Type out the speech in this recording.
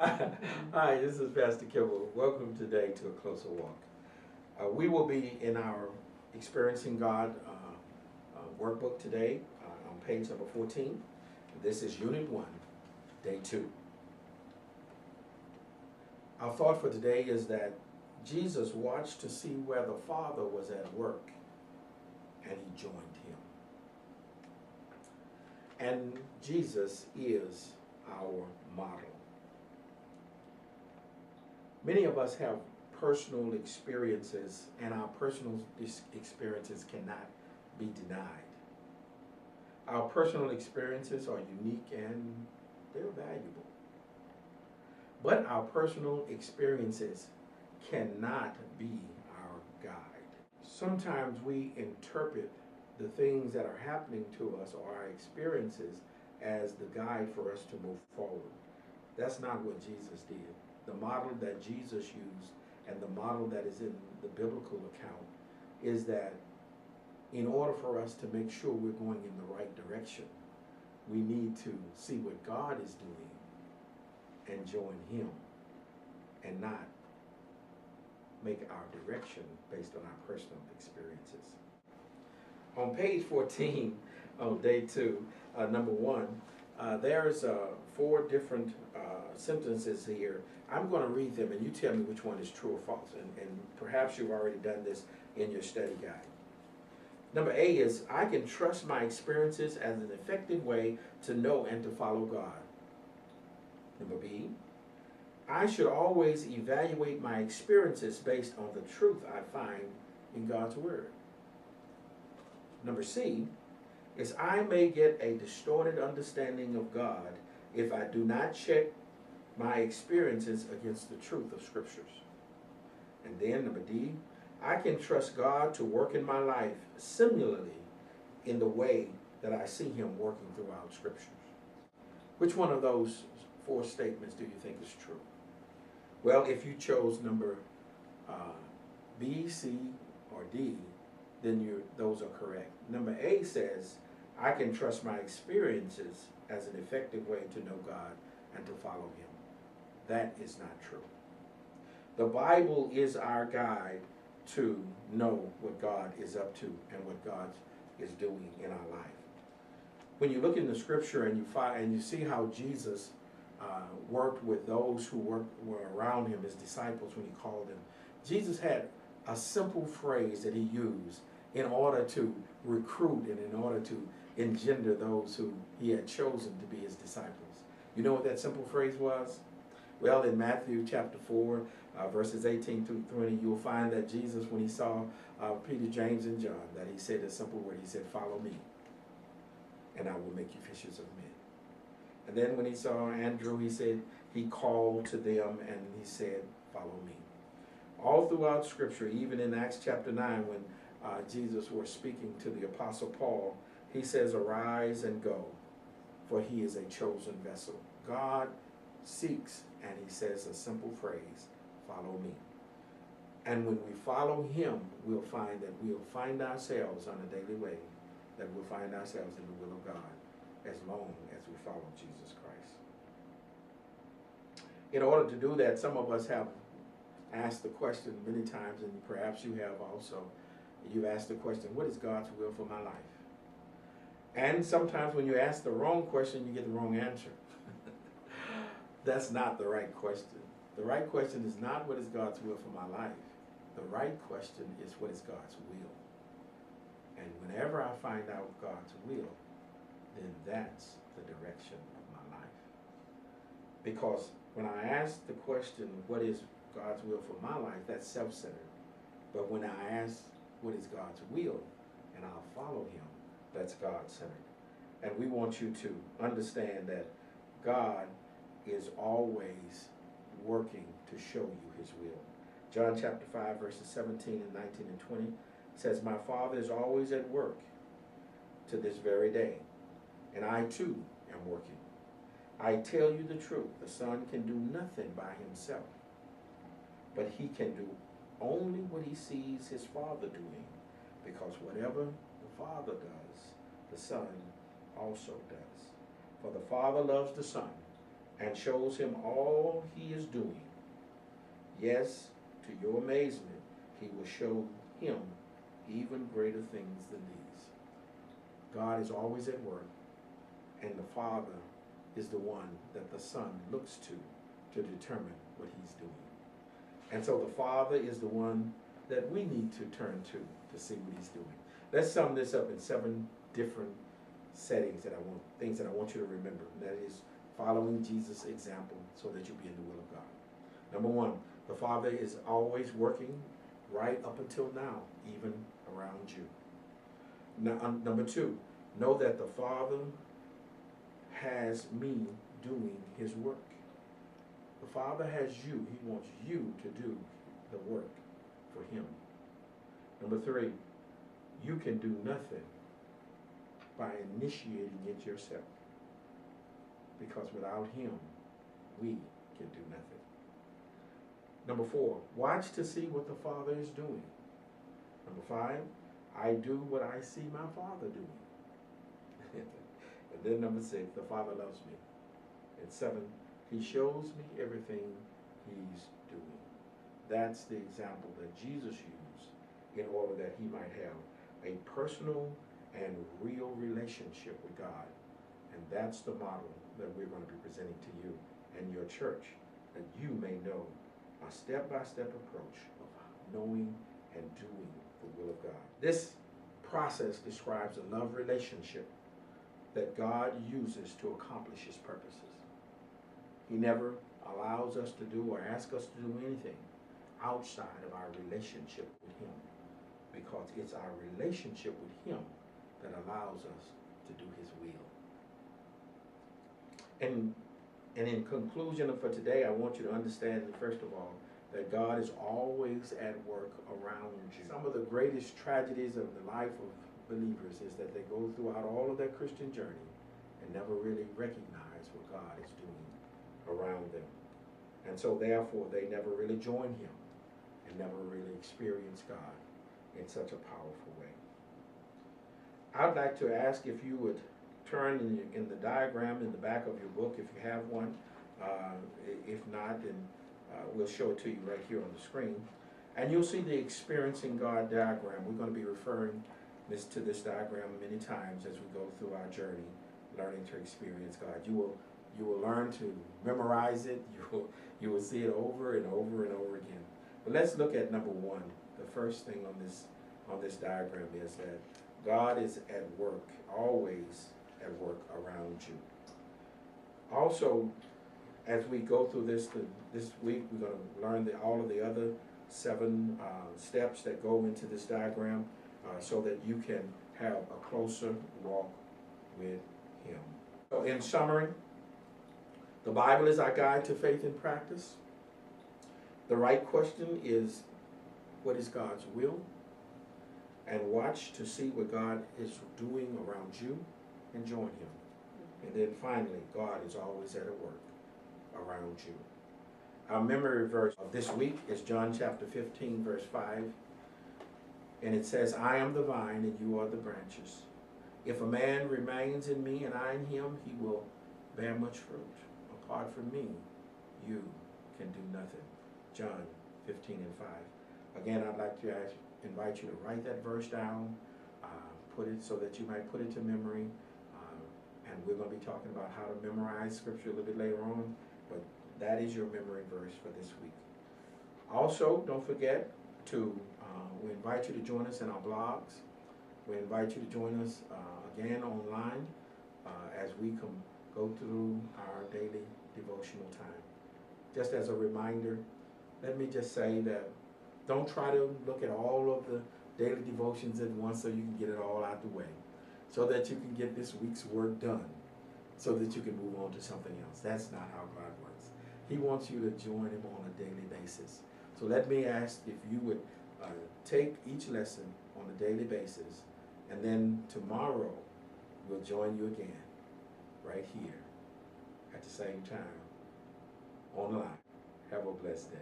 Hi, this is Pastor Kimball. Welcome today to A Closer Walk. We will be in our Experiencing God workbook today on page number 14. This is Unit 1, Day 2. Our thought for today is that Jesus watched to see where the Father was at work, and he joined him. And Jesus is our model. Many of us have personal experiences, and our personal experiences cannot be denied. Our personal experiences are unique and they're valuable. But our personal experiences cannot be our guide. Sometimes we interpret the things that are happening to us or our experiences as the guide for us to move forward. That's not what Jesus did. The model that Jesus used and the model that is in the biblical account is that in order for us to make sure we're going in the right direction, we need to see what God is doing and join him and not make our direction based on our personal experiences. On page 14 of day 2, number 1, there's 4 different sentences here. I'm going to read them and you tell me which one is true or false. And perhaps you've already done this in your study guide. Number A is, I can trust my experiences as an effective way to know and to follow God. Number B, I should always evaluate my experiences based on the truth I find in God's Word. Number C is, I may get a distorted understanding of God if I do not check my experiences against the truth of Scriptures. And then number D, I can trust God to work in my life similarly in the way that I see him working throughout Scriptures. Which one of those 4 statements do you think is true? Well, if you chose number B, C, or D, then those are correct. Number A says, I can trust my experiences as an effective way to know God and to follow him. That is not true. The Bible is our guide to know what God is up to and what God is doing in our life. When you look in the Scripture and you see how Jesus worked with those who were around him, his disciples, when he called them, Jesus had a simple phrase that he used in order to recruit and in order to engender those who he had chosen to be his disciples. You know what that simple phrase was? Well, in Matthew chapter 4, verses 18 through 20, you'll find that Jesus, when he saw Peter, James, and John, that he said a simple word. He said, follow me, and I will make you fishers of men. And then when he saw Andrew, he said, he called to them and he said, follow me. All throughout Scripture, even in Acts chapter 9, when Jesus was speaking to the Apostle Paul, he says, arise and go, for he is a chosen vessel. God seeks, and he says a simple phrase, follow me. And when we follow him, we'll find that we'll find ourselves on a daily way, that we'll find ourselves in the will of God as long as we follow Jesus Christ. In order to do that, some of us have asked the question many times, and perhaps you have also, you've asked the question, what is God's will for my life? And sometimes when you ask the wrong question, you get the wrong answer. That's not the right question. The right question is not what is God's will for my life. The right question is what is God's will. And whenever I find out God's will, then that's the direction of my life. Because when I ask the question, what is God's will for my life, that's self-centered. But when I ask what is God's will, and I'll follow him, that's God-centered. And we want you to understand that God is always working to show you his will. John chapter 5, verses 17 and 19 and 20 says, my Father is always at work to this very day, and I too am working. I tell you the truth, the Son can do nothing by himself, but he can do only what he sees his Father doing, because whatever the Father does, the Son also does. For the Father loves the Son and shows him all he is doing. Yes, to your amazement, he will show him even greater things than these. God is always at work, and the Father is the one that the Son looks to determine what he's doing. And so the Father is the one that we need to turn to see what he's doing. Let's sum this up in 7 different things that I want you to remember. That is following Jesus' example so that you be in the will of God. Number 1, the Father is always working right up until now, even around you. Number 2, know that the Father has me doing his work. The Father has you. He wants you to do the work for him. Number 3, you can do nothing by initiating it yourself. Because without him, we can do nothing. Number 4, watch to see what the Father is doing. Number 5, I do what I see my Father doing. And then number 6, the Father loves me. And 7, he shows me everything he's doing. That's the example that Jesus used in order that he might have a personal and real relationship with God. And that's the model that we're going to be presenting to you and your church, that you may know a step-by-step approach of knowing and doing the will of God. This process describes a love relationship that God uses to accomplish his purposes. He never allows us to do or asks us to do anything outside of our relationship with him, because it's our relationship with him that allows us to do his will. And in conclusion for today, I want you to understand, first of all, that God is always at work around you. Some of the greatest tragedies of the life of believers is that they go throughout all of their Christian journey and never really recognize what God is doing around them. And so therefore, they never really join him and never really experience God in such a powerful way. I'd like to ask if you would turn in the diagram in the back of your book, if you have one. If not, then we'll show it to you right here on the screen. And you'll see the Experiencing God diagram. We're going to be referring to this diagram many times as we go through our journey, learning to experience God. You will learn to memorize it. You will see it over and over and over again. But let's look at number 1. The first thing on this diagram is that God is at work, always at work around you. Also, as we go through this week, we're going to learn all of the other 7 steps that go into this diagram so that you can have a closer walk with him. So in summary, the Bible is our guide to faith and practice. The right question is, what is God's will? And watch to see what God is doing around you and join him. And then finally, God is always at work around you. Our memory verse of this week is John chapter 15, verse 5. And it says, I am the vine and you are the branches. If a man remains in me and I in him, he will bear much fruit. Apart from me, you can do nothing. John 15 and 5. Again, I'd like to invite you to write that verse down, put it so that you might put it to memory. And we're going to be talking about how to memorize scripture a little bit later on, but that is your memory verse for this week. Also, don't forget to, we invite you to join us in our blogs. We invite you to join us again online as we go through our daily devotional time. Just as a reminder, let me just say that don't try to look at all of the daily devotions at once so you can get it all out the way, so that you can get this week's work done, so that you can move on to something else. That's not how God works. He wants you to join him on a daily basis. So let me ask if you would take each lesson on a daily basis, and then tomorrow we'll join you again right here at the same time online. Have a blessed day.